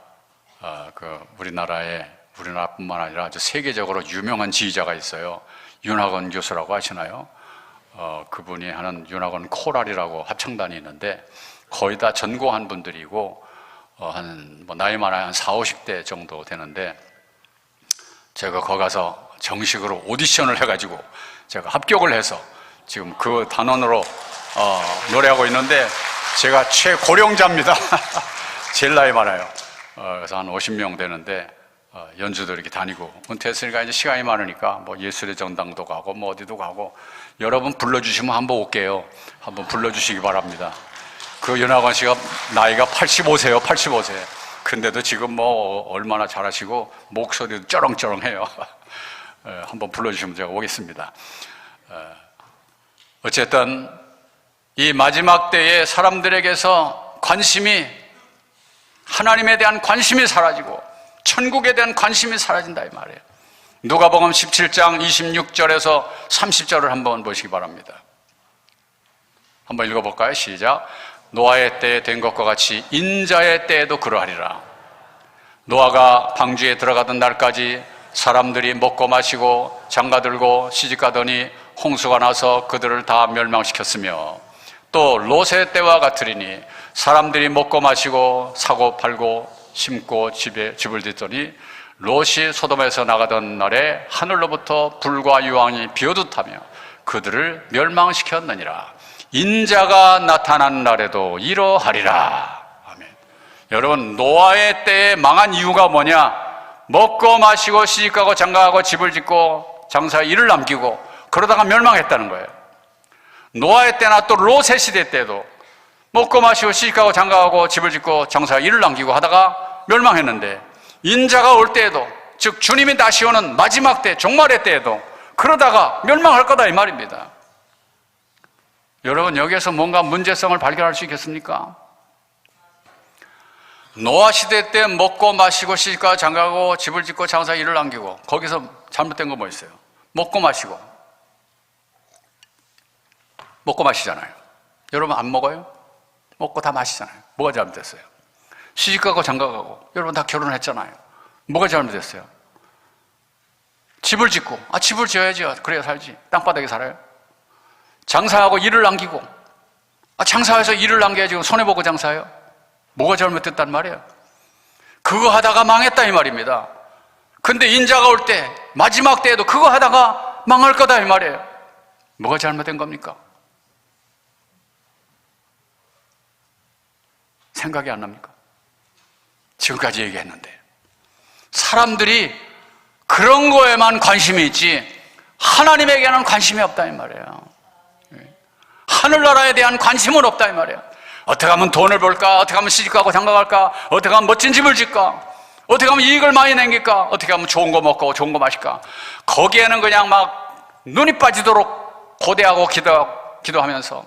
우리나라뿐만 아니라 아주 세계적으로 유명한 지휘자가 있어요. 윤학원 교수라고 아시나요? 그분이 하는 윤학원 코랄이라고 합창단이 있는데 거의 다 전공한 분들이고 나이 많아야 한 40, 50대 정도 되는데 제가 거기 가서 정식으로 오디션을 해가지고 제가 합격을 해서 지금 그 단원으로 노래하고 있는데 제가 최고령자입니다. 제일 나이 많아요. 그래서 한 50명 되는데 연주도 이렇게 다니고 은퇴했으니까 이제 시간이 많으니까 뭐 예술의 전당도 가고 뭐 어디도 가고 여러분 불러주시면 한번 올게요. 한번 불러주시기 바랍니다. 그 윤학원 씨가 나이가 85세요. 85세. 근데도 지금 뭐 얼마나 잘하시고 목소리도 쩌렁쩌렁해요. 한번 불러주시면 제가 오겠습니다. 어쨌든 이 마지막 때에 사람들에게서 하나님에 대한 관심이 사라지고 천국에 대한 관심이 사라진다 이 말이에요. 누가복음 17장 26절에서 30절을 한번 보시기 바랍니다. 한번 읽어볼까요? 시작. 노아의 때에 된 것과 같이 인자의 때에도 그러하리라. 노아가 방주에 들어가던 날까지 사람들이 먹고 마시고 장가들고 시집가더니 홍수가 나서 그들을 다 멸망시켰으며 또 롯의 때와 같으리니 사람들이 먹고 마시고 사고 팔고 심고 집을 짓더니 롯이 소돔에서 나가던 날에 하늘로부터 불과 유황이 비오듯하며 그들을 멸망시켰느니라. 인자가 나타난 날에도 이러하리라. 아멘. 여러분, 노아의 때에 망한 이유가 뭐냐? 먹고 마시고 시집가고 장가가고 집을 짓고 장사에 일을 남기고 그러다가 멸망했다는 거예요. 노아의 때나 또 롯의 시대 때도 먹고 마시고 시집가고 장가가고 집을 짓고 장사에 일을 남기고 하다가 멸망했는데 인자가 올 때에도, 즉 주님이 다시 오는 마지막 때, 종말의 때에도 그러다가 멸망할 거다 이 말입니다. 여러분, 여기에서 뭔가 문제성을 발견할 수 있겠습니까? 노아 시대 때 먹고 마시고 시집가고 장가가고 집을 짓고 장사에 일을 남기고 거기서 잘못된 거 뭐 있어요? 먹고 마시잖아요. 여러분 안 먹어요? 먹고 다 마시잖아요. 뭐가 잘못됐어요? 시집가고 장가가고 여러분 다 결혼했잖아요. 뭐가 잘못됐어요? 집을 짓고, 집을 지어야죠. 그래야 살지. 땅바닥에 살아요. 장사하고 일을 남기고, 장사해서 일을 남겨야지. 손해보고 장사해요. 뭐가 잘못됐단 말이에요? 그거 하다가 망했다 이 말입니다. 근데 인자가 올 때, 마지막 때에도 그거 하다가 망할 거다 이 말이에요. 뭐가 잘못된 겁니까? 생각이 안 납니까? 지금까지 얘기했는데 사람들이 그런 거에만 관심이 있지 하나님에게는 관심이 없다 이 말이에요. 하늘나라에 대한 관심은 없다 이 말이에요. 어떻게 하면 돈을 벌까? 어떻게 하면 시집가고 장가갈까? 어떻게 하면 멋진 집을 짓까? 어떻게 하면 이익을 많이 남길까? 어떻게 하면 좋은 거 먹고 좋은 거 마실까? 거기에는 그냥 막 눈이 빠지도록 고대하고 기도하면서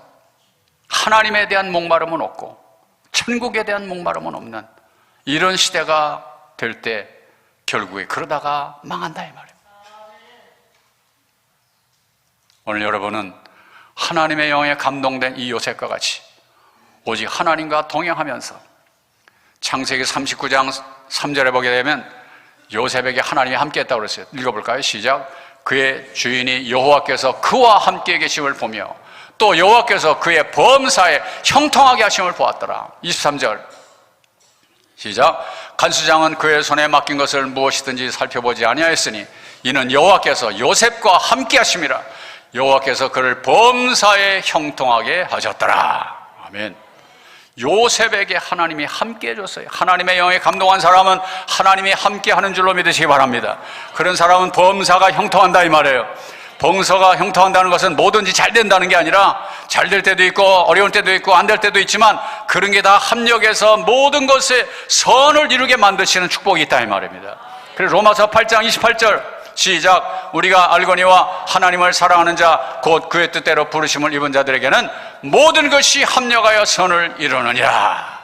하나님에 대한 목마름은 없고 천국에 대한 목마름은 없는 이런 시대가 될 때 결국에 그러다가 망한다 이 말이에요. 오늘 여러분은 하나님의 영에 감동된 이 요셉과 같이 오직 하나님과 동행하면서 창세기 39장 3절에 보게 되면 요셉에게 하나님이 함께 했다고 그랬어요. 읽어볼까요? 시작. 그의 주인이 여호와께서 그와 함께 계심을 보며 또 여호와께서 그의 범사에 형통하게 하심을 보았더라. 23절 시작. 간수장은 그의 손에 맡긴 것을 무엇이든지 살펴보지 아니하였으니 이는 여호와께서 요셉과 함께 하심이라. 여호와께서 그를 범사에 형통하게 하셨더라. 아멘. 요셉에게 하나님이 함께 해줬어요. 하나님의 영에 감동한 사람은 하나님이 함께 하는 줄로 믿으시기 바랍니다. 그런 사람은 범사가 형통한다 이 말이에요. 범사가 형통한다는 것은 뭐든지 잘 된다는 게 아니라 잘 될 때도 있고 어려울 때도 있고 안 될 때도 있지만 그런 게 다 합력해서 모든 것에 선을 이루게 만드시는 축복이 있다 이 말입니다. 그래서 로마서 8장 28절 시작. 우리가 알거니와 하나님을 사랑하는 자 곧 그의 뜻대로 부르심을 입은 자들에게는 모든 것이 합력하여 선을 이루느니라.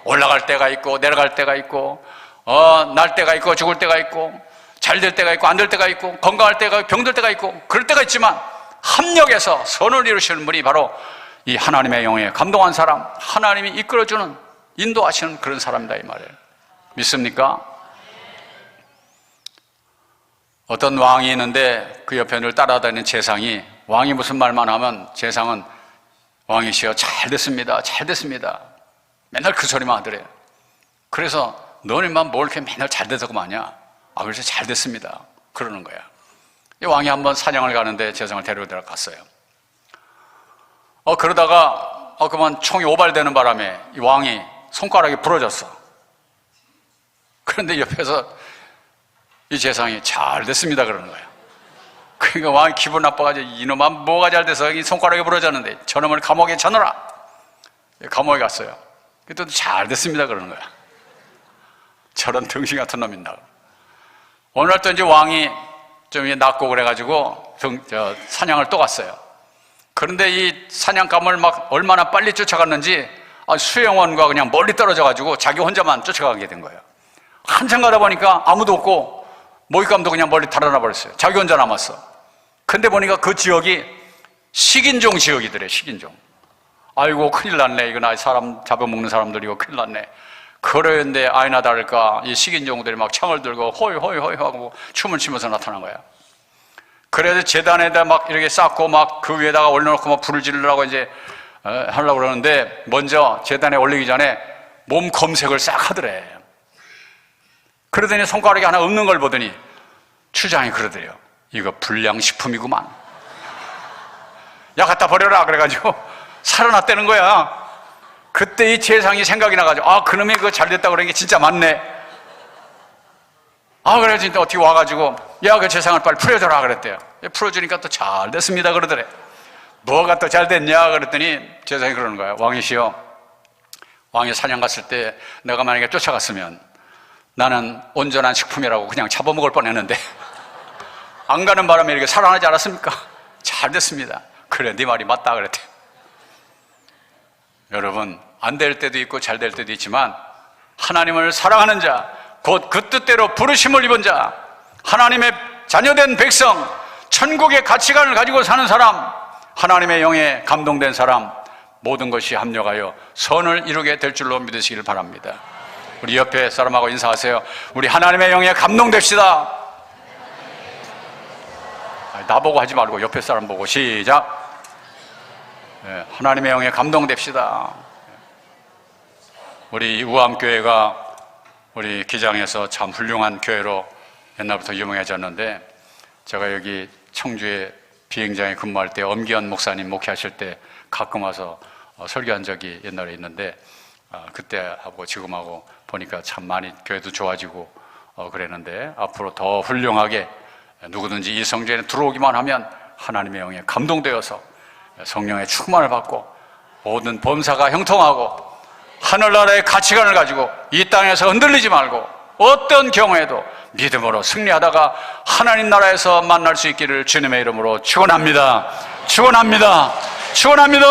올라갈 때가 있고 내려갈 때가 있고 날 때가 있고 죽을 때가 있고 잘 될 때가 있고 안 될 때가 있고 건강할 때가 있고 병들 때가 있고 그럴 때가 있지만 합력해서 선을 이루시는 분이 바로 이 하나님의 영에 감동한 사람, 하나님이 이끌어주는 인도하시는 그런 사람이다 이 말이에요. 믿습니까? 어떤 왕이 있는데 그 옆에 늘 따라다니는 재상이 왕이 무슨 말만 하면 재상은 왕이시여 잘 됐습니다 잘 됐습니다 맨날 그 소리만 하더래요. 그래서 너네만 뭘 이렇게 맨날 잘 돼서 그만이야. 그래서 잘 됐습니다 그러는 거야. 이 왕이 한번 사냥을 가는데 재상을 데려다 갔어요. 그러다가 그만 총이 오발되는 바람에 이 왕이 손가락이 부러졌어. 그런데 옆에서 이 재상이 잘 됐습니다 그러는 거야. 그러니까 왕이 기분 나빠가지고 이놈아 뭐가 잘 돼서 이 손가락이 부러졌는데 저놈을 감옥에 쳐넣어라. 감옥에 갔어요. 그랬더니 잘 됐습니다 그러는 거야. 저런 등신 같은 놈 있나. 어느 날 또 이제 왕이 좀 낫고 그래가지고 사냥을 또 갔어요. 그런데 이 사냥감을 막 얼마나 빨리 쫓아갔는지 수영원과 그냥 멀리 떨어져가지고 자기 혼자만 쫓아가게 된 거예요. 한참 가다 보니까 아무도 없고 모깃감도 그냥 멀리 달아나 버렸어요. 자기 혼자 남았어. 근데 보니까 그 지역이 식인종 지역이더래. 식인종. 아이고 큰일 났네. 이거 나 사람 잡아먹는 사람들이고 큰일 났네. 그러는데 아니나 다를까 이 식인종들이 막 창을 들고 호이호이호이 하고 춤을 추면서 나타난 거야. 그래서 제단에다 막 이렇게 쌓고 막 그 위에다가 올려놓고 막 불을 지르려고 이제 하려고 그러는데 먼저 제단에 올리기 전에 몸 검색을 싹 하더래. 그러더니 손가락이 하나 없는 걸 보더니 추장이 그러더래요. 이거 불량식품이구만. 야 갖다 버려라 그래가지고 살아났다는 거야. 그때 이 재상이 생각이 나가지고 그놈이 그거 잘됐다 그런 게 진짜 맞네. 그래서 이제 어떻게 와가지고 야 그 재상을 빨리 풀어줘라 그랬대요. 풀어주니까 또 잘 됐습니다 그러더래. 뭐가 또 잘 됐냐 그랬더니 재상이 그러는 거야. 왕이시여, 왕이 사냥 갔을 때 내가 만약에 쫓아갔으면 나는 온전한 식품이라고 그냥 잡아먹을 뻔했는데 안 가는 바람에 이렇게 살아나지 않았습니까? 잘 됐습니다. 그래 네 말이 맞다 그랬대. 여러분 안 될 때도 있고 잘 될 때도 있지만 하나님을 사랑하는 자 곧 그 뜻대로 부르심을 입은 자 하나님의 자녀된 백성 천국의 가치관을 가지고 사는 사람 하나님의 영에 감동된 사람 모든 것이 합력하여 선을 이루게 될 줄로 믿으시기를 바랍니다. 우리 옆에 사람하고 인사하세요. 우리 하나님의 영에 감동됩시다. 나보고 하지 말고 옆에 사람 보고 시작. 하나님의 영에 감동됩시다. 우리 우암교회가 우리 기장에서 참 훌륭한 교회로 옛날부터 유명해졌는데, 제가 여기 청주에 비행장에 근무할 때 엄기현 목사님 목회하실 때 가끔 와서 설교한 적이 옛날에 있는데, 그때하고 지금하고 보니까 참 많이 교회도 좋아지고 그랬는데, 앞으로 더 훌륭하게 누구든지 이 성전에 들어오기만 하면 하나님의 영에 감동되어서 성령의 충만을 받고 모든 범사가 형통하고 하늘나라의 가치관을 가지고 이 땅에서 흔들리지 말고 어떤 경우에도 믿음으로 승리하다가 하나님 나라에서 만날 수 있기를 주님의 이름으로 축원합니다. 축원합니다. 축원합니다.